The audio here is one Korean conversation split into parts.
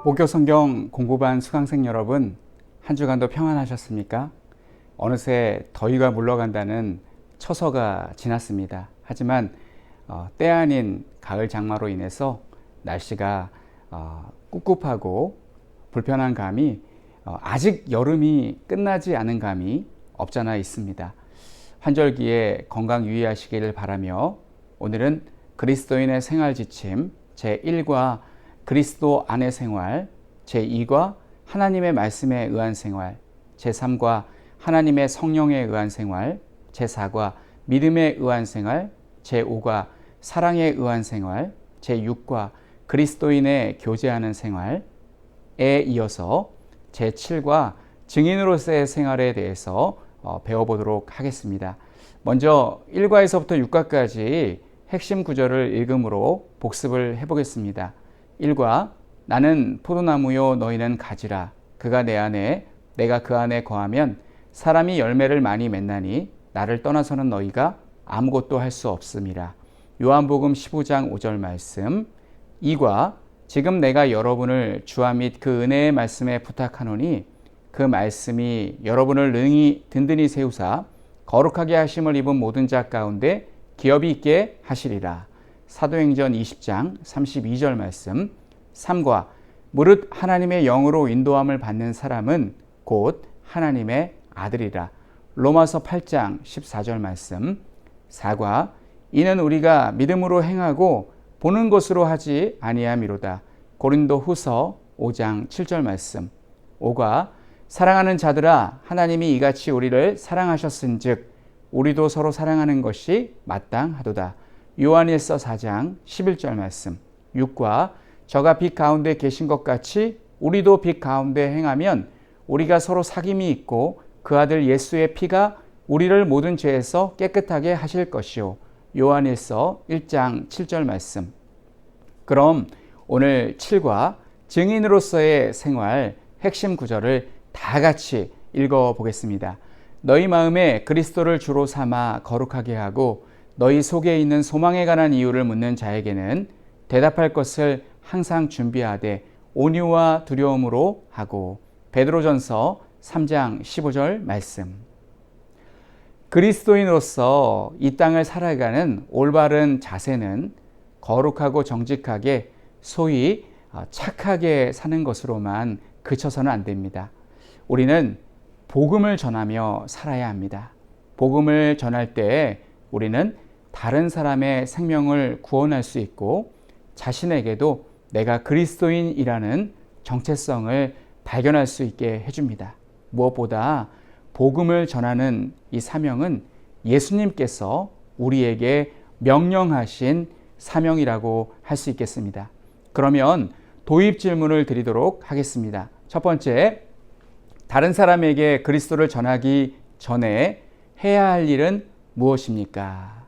목요 성경 공부반 수강생 여러분, 한 주간도 평안하셨습니까? 어느새 더위가 물러간다는 처서가 지났습니다. 하지만 때 아닌 가을 장마로 인해서 날씨가 꿉꿉하고 불편한 감이 아직 여름이 끝나지 않은 감이 없잖아 있습니다. 환절기에 건강 유의하시기를 바라며 오늘은 그리스도인의 생활 지침 제1과 그리스도 안의 생활, 제2과 하나님의 말씀에 의한 생활, 제3과 하나님의 성령에 의한 생활, 제4과 믿음에 의한 생활, 제5과 사랑에 의한 생활, 제6과 그리스도인의 교제하는 생활에 이어서 제7과 증인으로서의 생활에 대해서 배워보도록 하겠습니다. 먼저 1과에서부터 6과까지 핵심 구절을 읽음으로 복습을 해보겠습니다. 1과 나는 포도나무요 너희는 가지라. 그가 내 안에 내가 그 안에 거하면 사람이 열매를 많이 맺나니 나를 떠나서는 너희가 아무것도 할 수 없음이라. 요한복음 15장 5절 말씀. 2과 지금 내가 여러분을 주와 및 그 은혜의 말씀에 부탁하노니 그 말씀이 여러분을 능히 든든히 세우사 거룩하게 하심을 입은 모든 자 가운데 기업이 있게 하시리라. 사도행전 20장 32절 말씀. 3과 무릇 하나님의 영으로 인도함을 받는 사람은 곧 하나님의 아들이라. 로마서 8장 14절 말씀. 4과 이는 우리가 믿음으로 행하고 보는 것으로 하지 아니함이로다. 고린도 후서 5장 7절 말씀. 5과 사랑하는 자들아 하나님이 이같이 우리를 사랑하셨은즉 우리도 서로 사랑하는 것이 마땅하도다. 요한일서 4장 11절 말씀. 6과 저가 빛 가운데 계신 것 같이 우리도 빛 가운데 행하면 우리가 서로 사귐이 있고 그 아들 예수의 피가 우리를 모든 죄에서 깨끗하게 하실 것이요. 요한일서 1장 7절 말씀. 그럼 오늘 7과 증인으로서의 생활 핵심 구절을 다 같이 읽어보겠습니다. 너희 마음에 그리스도를 주로 삼아 거룩하게 하고 너희 속에 있는 소망에 관한 이유를 묻는 자에게는 대답할 것을 항상 준비하되 온유와 두려움으로 하고. 베드로전서 3장 15절 말씀. 그리스도인으로서 이 땅을 살아가는 올바른 자세는 거룩하고 정직하게 소위 착하게 사는 것으로만 그쳐서는 안 됩니다. 우리는 복음을 전하며 살아야 합니다. 복음을 전할 때 우리는 다른 사람의 생명을 구원할 수 있고 자신에게도 내가 그리스도인이라는 정체성을 발견할 수 있게 해줍니다. 무엇보다 복음을 전하는 이 사명은 예수님께서 우리에게 명령하신 사명이라고 할 수 있겠습니다. 그러면 도입 질문을 드리도록 하겠습니다. 첫 번째, 다른 사람에게 그리스도를 전하기 전에 해야 할 일은 무엇입니까?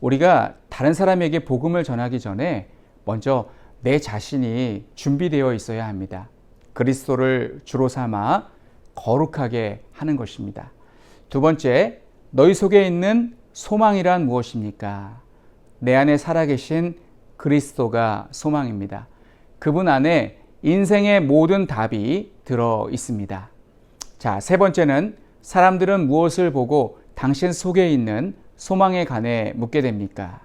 우리가 다른 사람에게 복음을 전하기 전에 먼저 내 자신이 준비되어 있어야 합니다. 그리스도를 주로 삼아 거룩하게 하는 것입니다. 두 번째, 너희 속에 있는 소망이란 무엇입니까? 내 안에 살아계신 그리스도가 소망입니다. 그분 안에 인생의 모든 답이 들어 있습니다. 자, 세 번째는 사람들은 무엇을 보고 당신 속에 있는 소망에 관해 묻게 됩니까?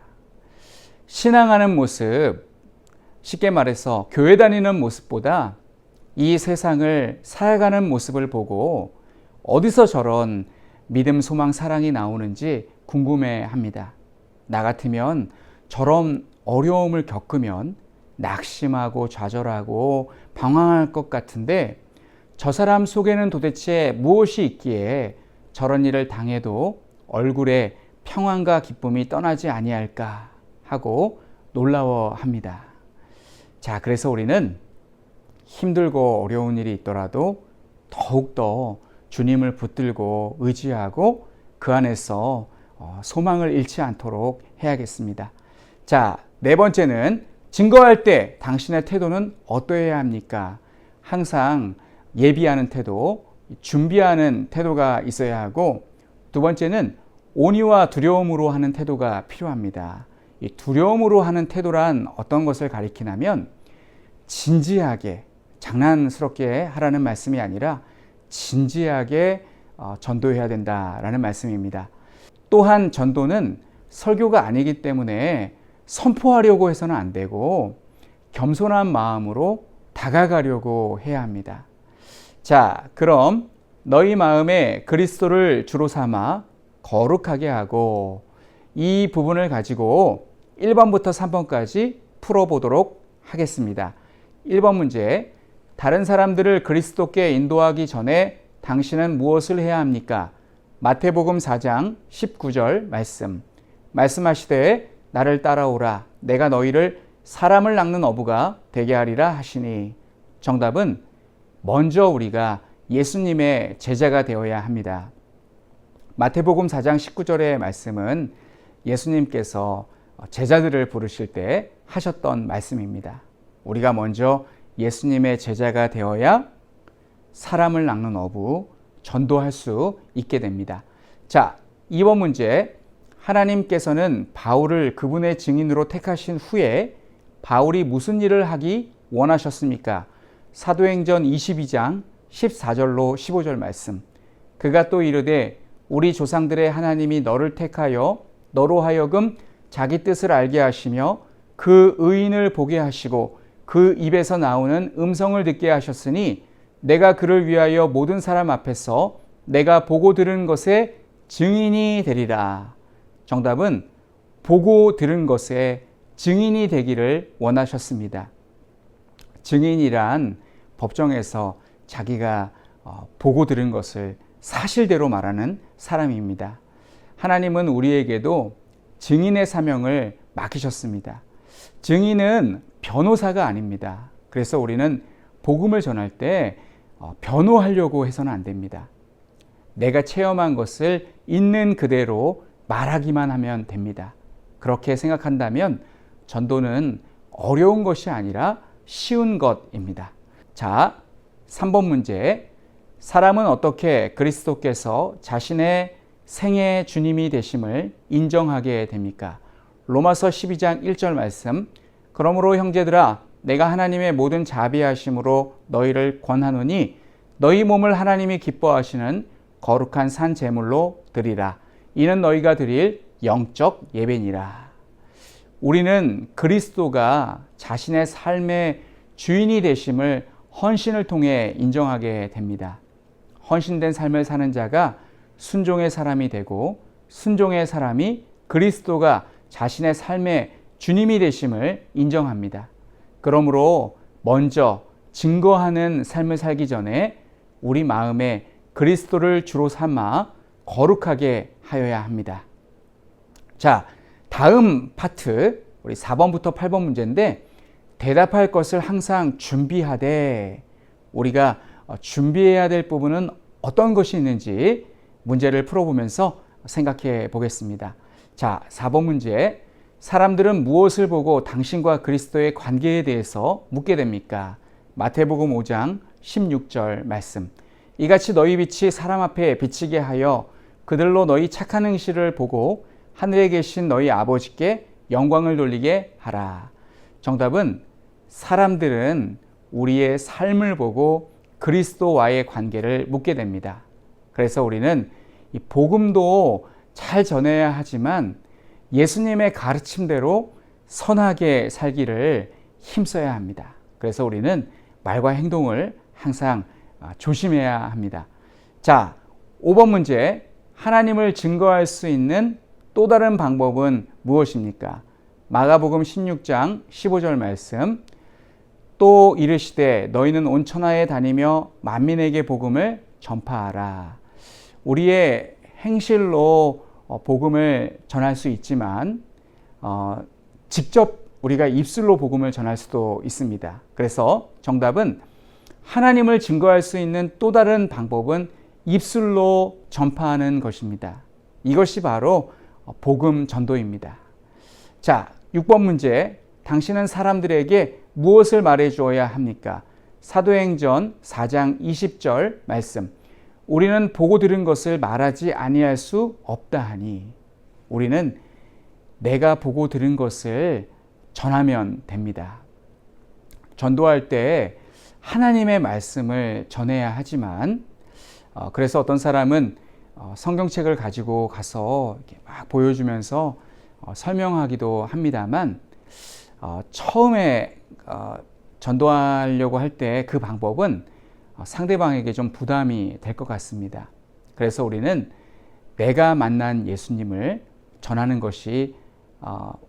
신앙하는 모습, 쉽게 말해서 교회 다니는 모습보다 이 세상을 살아가는 모습을 보고 어디서 저런 믿음, 소망, 사랑이 나오는지 궁금해합니다. 나 같으면 저런 어려움을 겪으면 낙심하고 좌절하고 방황할 것 같은데 저 사람 속에는 도대체 무엇이 있기에 저런 일을 당해도 얼굴에 평안과 기쁨이 떠나지 아니할까 하고 놀라워합니다. 자, 그래서 우리는 힘들고 어려운 일이 있더라도 더욱더 주님을 붙들고 의지하고 그 안에서 소망을 잃지 않도록 해야겠습니다. 자, 네 번째는 증거할 때 당신의 태도는 어떠해야 합니까? 항상 예비하는 태도, 준비하는 태도가 있어야 하고, 두 번째는 온유와 두려움으로 하는 태도가 필요합니다. 이 두려움으로 하는 태도란 어떤 것을 가리키냐면 진지하게 장난스럽게 하라는 말씀이 아니라 진지하게 전도해야 된다라는 말씀입니다. 또한 전도는 설교가 아니기 때문에 선포하려고 해서는 안 되고 겸손한 마음으로 다가가려고 해야 합니다. 자, 그럼 너희 마음에 그리스도를 주로 삼아 거룩하게 하고, 이 부분을 가지고 1번부터 3번까지 풀어보도록 하겠습니다. 1번 문제, 다른 사람들을 그리스도께 인도하기 전에 당신은 무엇을 해야 합니까? 마태복음 4장 19절 말씀. 말씀하시되 나를 따라오라. 내가 너희를 사람을 낚는 어부가 되게 하리라 하시니. 정답은 먼저 우리가 예수님의 제자가 되어야 합니다. 마태복음 4장 19절의 말씀은 예수님께서 제자들을 부르실 때 하셨던 말씀입니다. 우리가 먼저 예수님의 제자가 되어야 사람을 낚는 어부, 전도할 수 있게 됩니다. 자, 2번 문제. 하나님께서는 바울을 그분의 증인으로 택하신 후에 바울이 무슨 일을 하기 원하셨습니까? 사도행전 22장 14절로 15절 말씀. 그가 또 이르되 우리 조상들의 하나님이 너를 택하여 너로 하여금 자기 뜻을 알게 하시며 그 의인을 보게 하시고 그 입에서 나오는 음성을 듣게 하셨으니 내가 그를 위하여 모든 사람 앞에서 내가 보고 들은 것의 증인이 되리라. 정답은 보고 들은 것의 증인이 되기를 원하셨습니다. 증인이란 법정에서 자기가 보고 들은 것을 사실대로 말하는 사람입니다. 하나님은 우리에게도 증인의 사명을 맡기셨습니다. 증인은 변호사가 아닙니다. 그래서 우리는 복음을 전할 때 변호하려고 해서는 안 됩니다. 내가 체험한 것을 있는 그대로 말하기만 하면 됩니다. 그렇게 생각한다면 전도는 어려운 것이 아니라 쉬운 것입니다. 자, 3번 문제. 사람은 어떻게 그리스도께서 자신의 생애 주님이 되심을 인정하게 됩니까? 로마서 12장 1절 말씀. 그러므로 형제들아 내가 하나님의 모든 자비하심으로 너희를 권하노니 너희 몸을 하나님이 기뻐하시는 거룩한 산 제물로 드리라. 이는 너희가 드릴 영적 예배니라. 우리는 그리스도가 자신의 삶의 주인이 되심을 헌신을 통해 인정하게 됩니다. 헌신된 삶을 사는 자가 순종의 사람이 되고 순종의 사람이 그리스도가 자신의 삶의 주님이 되심을 인정합니다. 그러므로 먼저 증거하는 삶을 살기 전에 우리 마음에 그리스도를 주로 삼아 거룩하게 하여야 합니다. 자, 다음 파트 우리 4번부터 8번 문제인데 대답할 것을 항상 준비하되, 우리가 준비해야 될 부분은 어떤 것이 있는지 문제를 풀어보면서 생각해 보겠습니다. 자, 4번 문제. 사람들은 무엇을 보고 당신과 그리스도의 관계에 대해서 묻게 됩니까? 마태복음 5장 16절 말씀. 이같이 너희 빛이 사람 앞에 비치게 하여 그들로 너희 착한 행실을 보고 하늘에 계신 너희 아버지께 영광을 돌리게 하라. 정답은 사람들은 우리의 삶을 보고 그리스도와의 관계를 묻게 됩니다. 그래서 우리는 이 복음도 잘 전해야 하지만 예수님의 가르침대로 선하게 살기를 힘써야 합니다. 그래서 우리는 말과 행동을 항상 조심해야 합니다. 자, 5번 문제. 하나님을 증거할 수 있는 또 다른 방법은 무엇입니까? 마가복음 16장 15절 말씀. 또 이르시되 너희는 온 천하에 다니며 만민에게 복음을 전파하라. 우리의 행실로 복음을 전할 수 있지만 직접 우리가 입술로 복음을 전할 수도 있습니다. 그래서 정답은 하나님을 증거할 수 있는 또 다른 방법은 입술로 전파하는 것입니다. 이것이 바로 복음 전도입니다. 자, 6번 문제. 당신은 사람들에게 무엇을 말해 주어야 합니까? 사도행전 4장 20절 말씀. 우리는 보고 들은 것을 말하지 아니할 수 없다 하니. 우리는 내가 보고 들은 것을 전하면 됩니다. 전도할 때 하나님의 말씀을 전해야 하지만 그래서 어떤 사람은 성경책을 가지고 가서 이렇게 막 보여주면서 설명하기도 합니다만 처음에 전도하려고 할 때 그 방법은 상대방에게 좀 부담이 될 것 같습니다. 그래서 우리는 내가 만난 예수님을 전하는 것이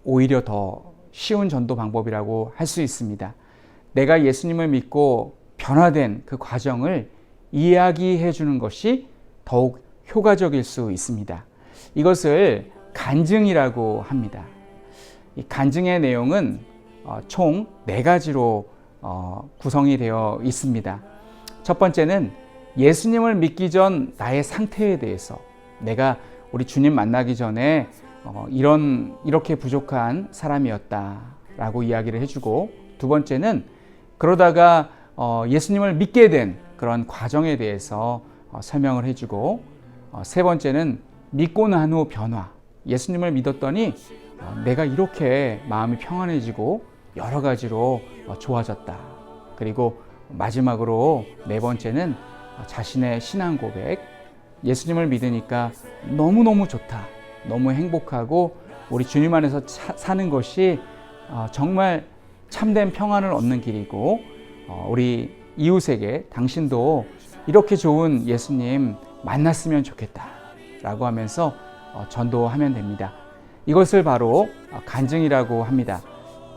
오히려 더 쉬운 전도 방법이라고 할 수 있습니다. 내가 예수님을 믿고 변화된 그 과정을 이야기해 주는 것이 더욱 효과적일 수 있습니다. 이것을 간증이라고 합니다. 이 간증의 내용은 총 4가지로 구성이 되어 있습니다. 첫 번째는 예수님을 믿기 전 나의 상태에 대해서, 내가 우리 주님 만나기 전에 이렇게 부족한 사람이었다라고 이야기를 해주고, 두 번째는 그러다가 예수님을 믿게 된 그런 과정에 대해서 설명을 해주고, 세 번째는 믿고 난 후 변화, 예수님을 믿었더니 내가 이렇게 마음이 평안해지고 여러 가지로 좋아졌다. 그리고 마지막으로 4번째는 자신의 신앙 고백, 예수님을 믿으니까 너무너무 좋다, 너무 행복하고 우리 주님 안에서 사는 것이 정말 참된 평안을 얻는 길이고, 우리 이웃에게 당신도 이렇게 좋은 예수님 만났으면 좋겠다 라고 하면서 전도하면 됩니다. 이것을 바로 간증이라고 합니다.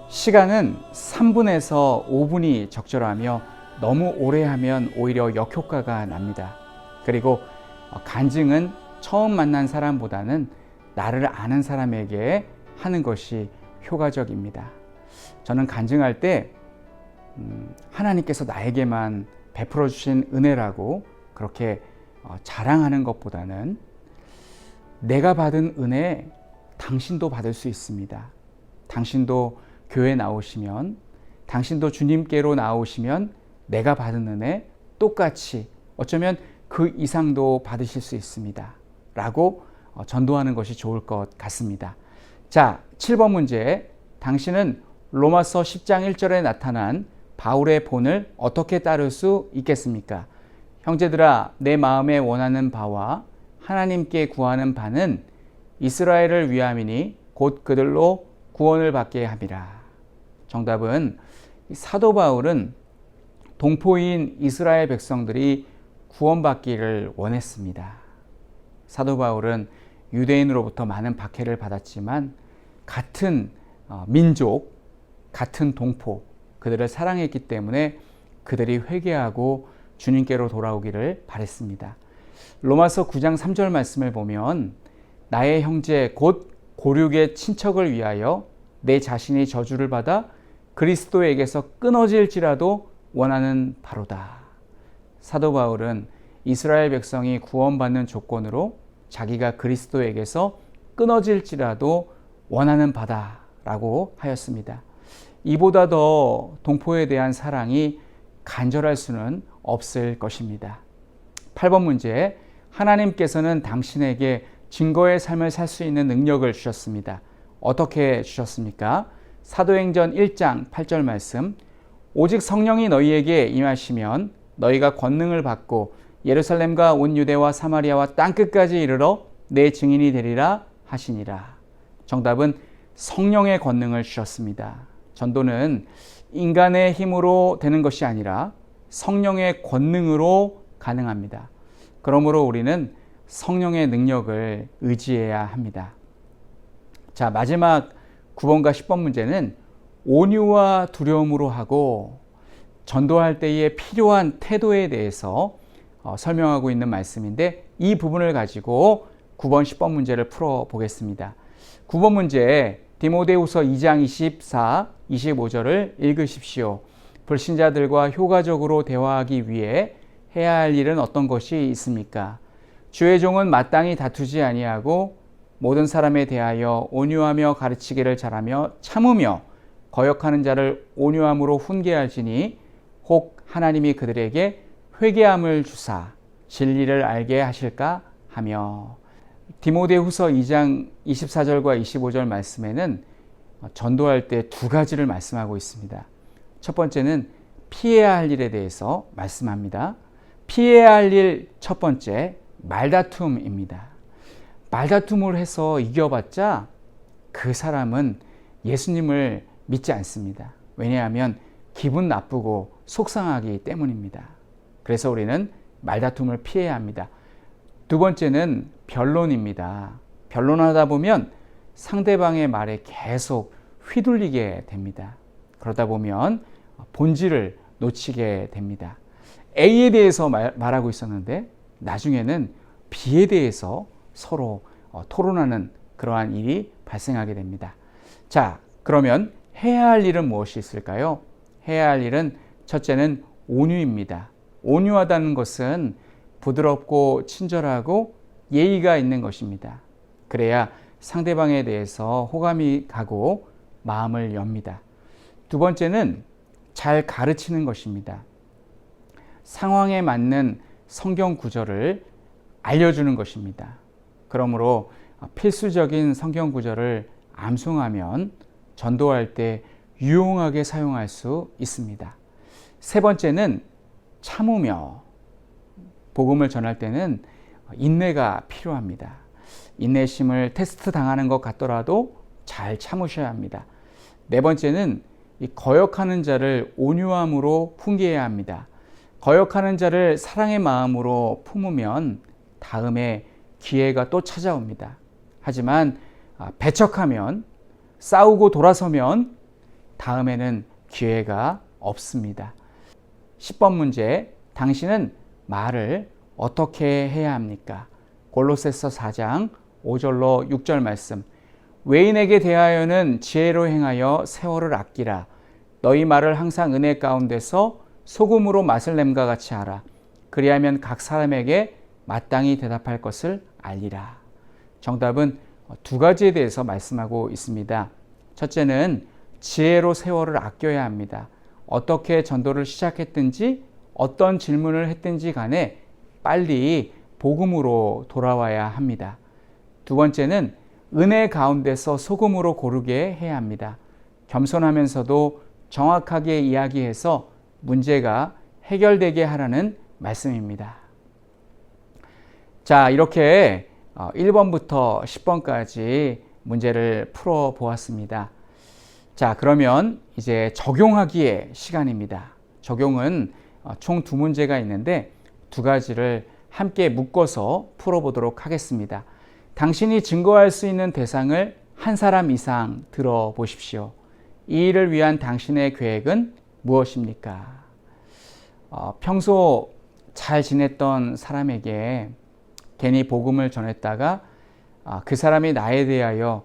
시간은 3분에서 5분이 적절하며 너무 오래 하면 오히려 역효과가 납니다. 그리고 간증은 처음 만난 사람보다는 나를 아는 사람에게 하는 것이 효과적입니다. 저는 간증할 때 하나님께서 나에게만 베풀어 주신 은혜라고 그렇게 자랑하는 것보다는 내가 받은 은혜 당신도 받을 수 있습니다. 당신도 교회 나오시면, 당신도 주님께로 나오시면 내가 받은 은혜 똑같이, 어쩌면 그 이상도 받으실 수 있습니다 라고 전도하는 것이 좋을 것 같습니다. 자, 7번 문제. 당신은 로마서 10장 1절에 나타난 바울의 본을 어떻게 따를 수 있겠습니까? 형제들아, 내 마음에 원하는 바와 하나님께 구하는 바는 이스라엘을 위함이니 곧 그들로 구원을 받게 함이라. 정답은 사도 바울은 동포인 이스라엘 백성들이 구원받기를 원했습니다. 사도 바울은 유대인으로부터 많은 박해를 받았지만 같은 민족, 같은 동포, 그들을 사랑했기 때문에 그들이 회개하고 주님께로 돌아오기를 바랬습니다. 로마서 9장 3절 말씀을 보면 나의 형제 곧 고륙의 친척을 위하여 내 자신이 저주를 받아 그리스도에게서 끊어질지라도 원하는 바로다. 사도 바울은 이스라엘 백성이 구원받는 조건으로 자기가 그리스도에게서 끊어질지라도 원하는 바다라고 하였습니다. 이보다 더 동포에 대한 사랑이 간절할 수는 없을 것입니다. 8번 문제. 하나님께서는 당신에게 증거의 삶을 살 수 있는 능력을 주셨습니다. 어떻게 주셨습니까? 사도행전 1장 8절 말씀. 오직 성령이 너희에게 임하시면 너희가 권능을 받고 예루살렘과 온 유대와 사마리아와 땅끝까지 이르러 내 증인이 되리라 하시니라. 정답은 성령의 권능을 주셨습니다. 전도는 인간의 힘으로 되는 것이 아니라 성령의 권능으로 가능합니다. 그러므로 우리는 성령의 능력을 의지해야 합니다. 자, 마지막 9번과 10번 문제는 온유와 두려움으로 하고 전도할 때에 필요한 태도에 대해서 설명하고 있는 말씀인데, 이 부분을 가지고 9번, 10번 문제를 풀어보겠습니다. 9번 문제, 디모데후서 2장 24, 25절을 읽으십시오. 불신자들과 효과적으로 대화하기 위해 해야 할 일은 어떤 것이 있습니까? 주의 종은 마땅히 다투지 아니하고 모든 사람에 대하여 온유하며 가르치기를 잘하며 참으며 거역하는 자를 온유함으로 훈계할지니 혹 하나님이 그들에게 회개함을 주사 진리를 알게 하실까 하며. 디모데후서 2장 24절과 25절 말씀에는 전도할 때 2가지를 말씀하고 있습니다. 첫 번째는 피해야 할 일에 대해서 말씀합니다. 피해야 할 일 첫 번째, 말다툼입니다. 말다툼을 해서 이겨봤자 그 사람은 예수님을 믿지 않습니다. 왜냐하면 기분 나쁘고 속상하기 때문입니다. 그래서 우리는 말다툼을 피해야 합니다. 두 번째는 변론입니다. 변론하다 보면 상대방의 말에 계속 휘둘리게 됩니다. 그러다 보면 본질을 놓치게 됩니다. A에 대해서 말하고 있었는데 나중에는 B에 대해서 서로 토론하는 그러한 일이 발생하게 됩니다. 자, 그러면 해야 할 일은 무엇이 있을까요? 해야 할 일은 첫째는 온유입니다. 온유하다는 것은 부드럽고 친절하고 예의가 있는 것입니다. 그래야 상대방에 대해서 호감이 가고 마음을 엽니다. 두 번째는 잘 가르치는 것입니다. 상황에 맞는 성경 구절을 알려주는 것입니다. 그러므로 필수적인 성경 구절을 암송하면 전도할 때 유용하게 사용할 수 있습니다. 세 번째는 참으며 복음을 전할 때는 인내가 필요합니다. 인내심을 테스트 당하는 것 같더라도 잘 참으셔야 합니다. 네 번째는 이 거역하는 자를 온유함으로 훈계해야 합니다. 거역하는 자를 사랑의 마음으로 품으면 다음에 기회가 또 찾아옵니다. 하지만 배척하면, 싸우고 돌아서면 다음에는 기회가 없습니다. 10번 문제, 당신은 말을 어떻게 해야 합니까? 골로새서 4장 5절로 6절 말씀. 외인에게 대하여는 지혜로 행하여 세월을 아끼라. 너희 말을 항상 은혜 가운데서 소금으로 맛을 냄과 같이 하라. 그리하면 각 사람에게 마땅히 대답할 것을 알리라. 정답은 두 가지에 대해서 말씀하고 있습니다. 첫째는 지혜로 세월을 아껴야 합니다. 어떻게 전도를 시작했든지 어떤 질문을 했든지 간에 빨리 복음으로 돌아와야 합니다. 두 번째는 은혜 가운데서 소금으로 고르게 해야 합니다. 겸손하면서도 정확하게 이야기해서 문제가 해결되게 하라는 말씀입니다. 자, 이렇게 1번부터 10번까지 문제를 풀어 보았습니다. 자, 그러면 이제 적용하기의 시간입니다. 적용은 총 두 문제가 있는데 두 가지를 함께 묶어서 풀어보도록 하겠습니다. 당신이 증거할 수 있는 대상을 한 사람 이상 들어보십시오. 이 일을 위한 당신의 계획은 무엇입니까? 평소 잘 지냈던 사람에게 괜히 복음을 전했다가 그 사람이 나에 대하여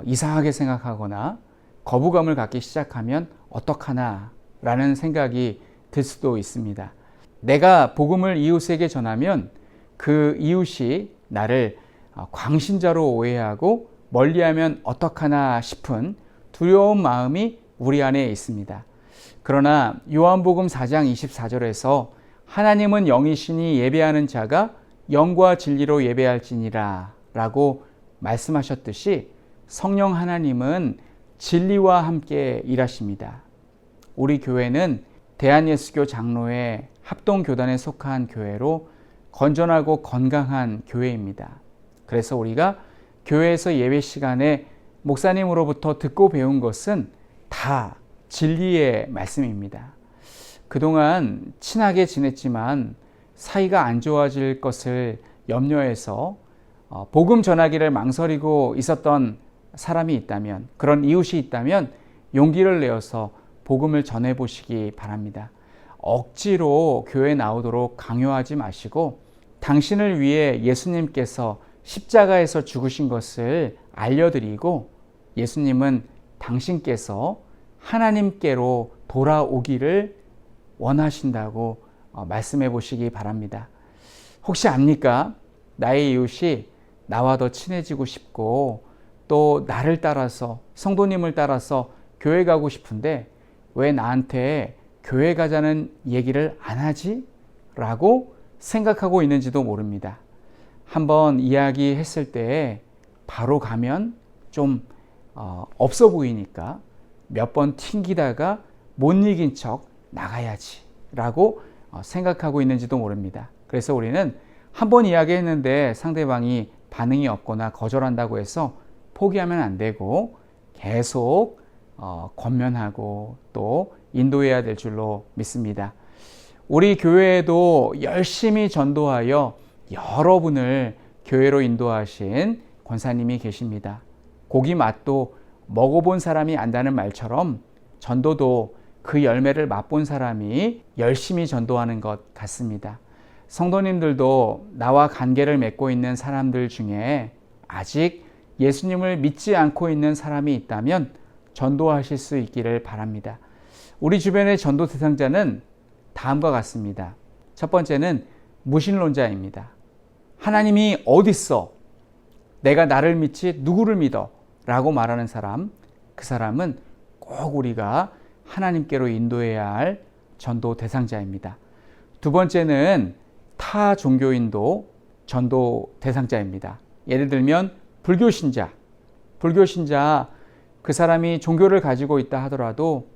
이상하게 생각하거나 거부감을 갖기 시작하면 어떡하나 라는 생각이 들 수도 있습니다. 내가 복음을 이웃에게 전하면 그 이웃이 나를 광신자로 오해하고 멀리하면 어떡하나 싶은 두려운 마음이 우리 안에 있습니다. 그러나 요한복음 4장 24절에서 하나님은 영이시니 예배하는 자가 영과 진리로 예배할지니라 라고 말씀하셨듯이 성령 하나님은 진리와 함께 일하십니다. 우리 교회는 대한예수교 장로회 합동교단에 속한 교회로 건전하고 건강한 교회입니다. 그래서 우리가 교회에서 예배 시간에 목사님으로부터 듣고 배운 것은 다 진리의 말씀입니다. 그동안 친하게 지냈지만 사이가 안 좋아질 것을 염려해서 복음 전하기를 망설이고 있었던 사람이 있다면, 그런 이웃이 있다면 용기를 내어서 복음을 전해보시기 바랍니다. 억지로 교회 나오도록 강요하지 마시고 당신을 위해 예수님께서 십자가에서 죽으신 것을 알려드리고 예수님은 당신께서 하나님께로 돌아오기를 원하신다고 말씀해 보시기 바랍니다. 혹시 압니까? 나의 이웃이 나와 더 친해지고 싶고 또 나를 따라서, 성도님을 따라서 교회 가고 싶은데 왜 나한테 교회 가자는 얘기를 안 하지? 라고 생각하고 있는지도 모릅니다. 한번 이야기했을 때 바로 가면 좀 없어 보이니까 몇 번 튕기다가 못 이긴 척 나가야지 라고 생각하고 있는지도 모릅니다. 그래서 우리는 한 번 이야기했는데 상대방이 반응이 없거나 거절한다고 해서 포기하면 안 되고 계속 권면하고 또 인도해야 될 줄로 믿습니다. 우리 교회에도 열심히 전도하여 여러분을 교회로 인도하신 권사님이 계십니다. 고기 맛도 먹어본 사람이 안다는 말처럼 전도도 그 열매를 맛본 사람이 열심히 전도하는 것 같습니다. 성도님들도 나와 관계를 맺고 있는 사람들 중에 아직 예수님을 믿지 않고 있는 사람이 있다면 전도하실 수 있기를 바랍니다. 우리 주변의 전도 대상자는 다음과 같습니다. 첫 번째는 무신론자입니다. 하나님이 어딨어? 내가 나를 믿지 누구를 믿어? 라고 말하는 사람, 그 사람은 꼭 우리가 하나님께로 인도해야 할 전도 대상자입니다. 두 번째는 타 종교인도 전도 대상자입니다. 예를 들면 불교신자 그 사람이 종교를 가지고 있다 하더라도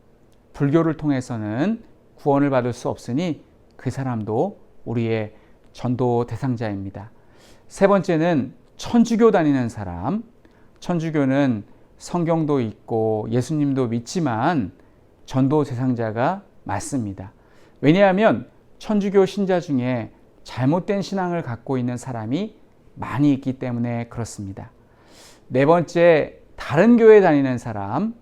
불교를 통해서는 구원을 받을 수 없으니 그 사람도 우리의 전도 대상자입니다. 세 번째는 천주교 다니는 사람, 천주교는 성경도 읽고 예수님도 믿지만 전도 대상자가 맞습니다. 왜냐하면 천주교 신자 중에 잘못된 신앙을 갖고 있는 사람이 많이 있기 때문에 그렇습니다. 네 번째, 다른 교회 다니는 사람은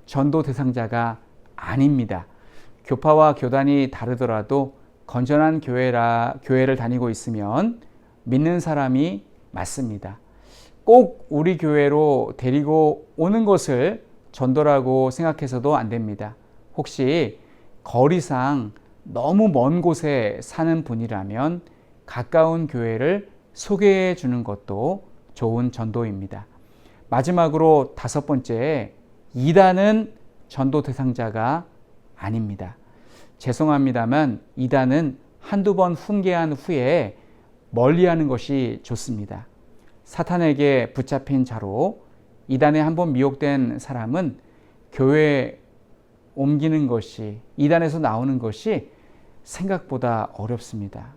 전도 대상자가 아닙니다. 교파와 교단이 다르더라도 건전한 교회를 다니고 있으면 믿는 사람이 맞습니다. 꼭 우리 교회로 데리고 오는 것을 전도라고 생각해서도 안 됩니다. 혹시 거리상 너무 먼 곳에 사는 분이라면 가까운 교회를 소개해 주는 것도 좋은 전도입니다. 마지막으로 다섯 번째, 이단은 전도 대상자가 아닙니다. 죄송합니다만 이단은 한두 번 훈계한 후에 멀리하는 것이 좋습니다. 사탄에게 붙잡힌 자로 이단에 한번 미혹된 사람은 교회에 옮기는 것이, 이단에서 나오는 것이 생각보다 어렵습니다.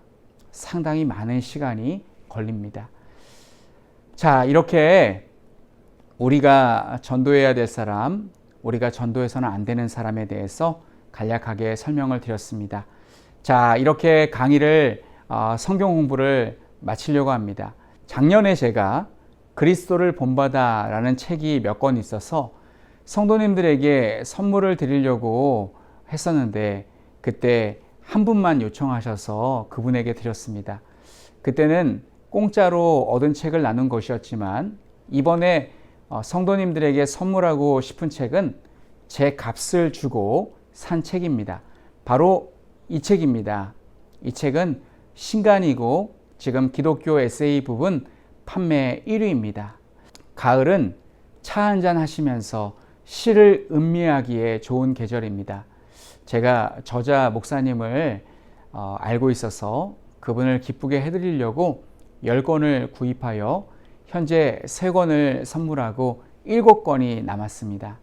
상당히 많은 시간이 걸립니다. 자, 이렇게 우리가 전도해야 될 사람, 우리가 전도해서는 안 되는 사람에 대해서 간략하게 설명을 드렸습니다. 자, 이렇게 강의를 성경 공부를 마치려고 합니다. 작년에 제가 그리스도를 본받아 라는 책이 몇 권 있어서 성도님들에게 선물을 드리려고 했었는데 그때 한 분만 요청하셔서 그분에게 드렸습니다. 그때는 공짜로 얻은 책을 나눈 것이었지만 이번에 성도님들에게 선물하고 싶은 책은 제 값을 주고 산 책입니다. 바로 이 책입니다. 이 책은 신간이고 지금 기독교 에세이 부분 판매 1위입니다. 가을은 차 한잔 하시면서 시를 음미하기에 좋은 계절입니다. 제가 저자 목사님을 알고 있어서 그분을 기쁘게 해드리려고 10권을 구입하여 현재 3권을 선물하고 7권이 남았습니다.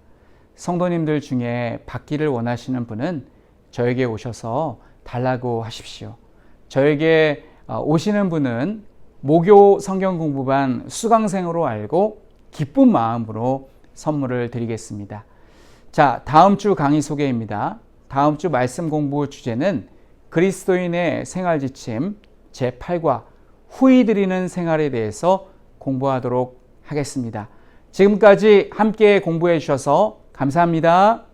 성도님들 중에 받기를 원하시는 분은 저에게 오셔서 달라고 하십시오. 저에게 오시는 분은 모교 성경공부반 수강생으로 알고 기쁜 마음으로 선물을 드리겠습니다. 자, 다음 주 강의 소개입니다. 다음 주 말씀 공부 주제는 그리스도인의 생활지침 제8과 후히 드리는 생활에 대해서 공부하도록 하겠습니다. 지금까지 함께 공부해 주셔서 감사합니다.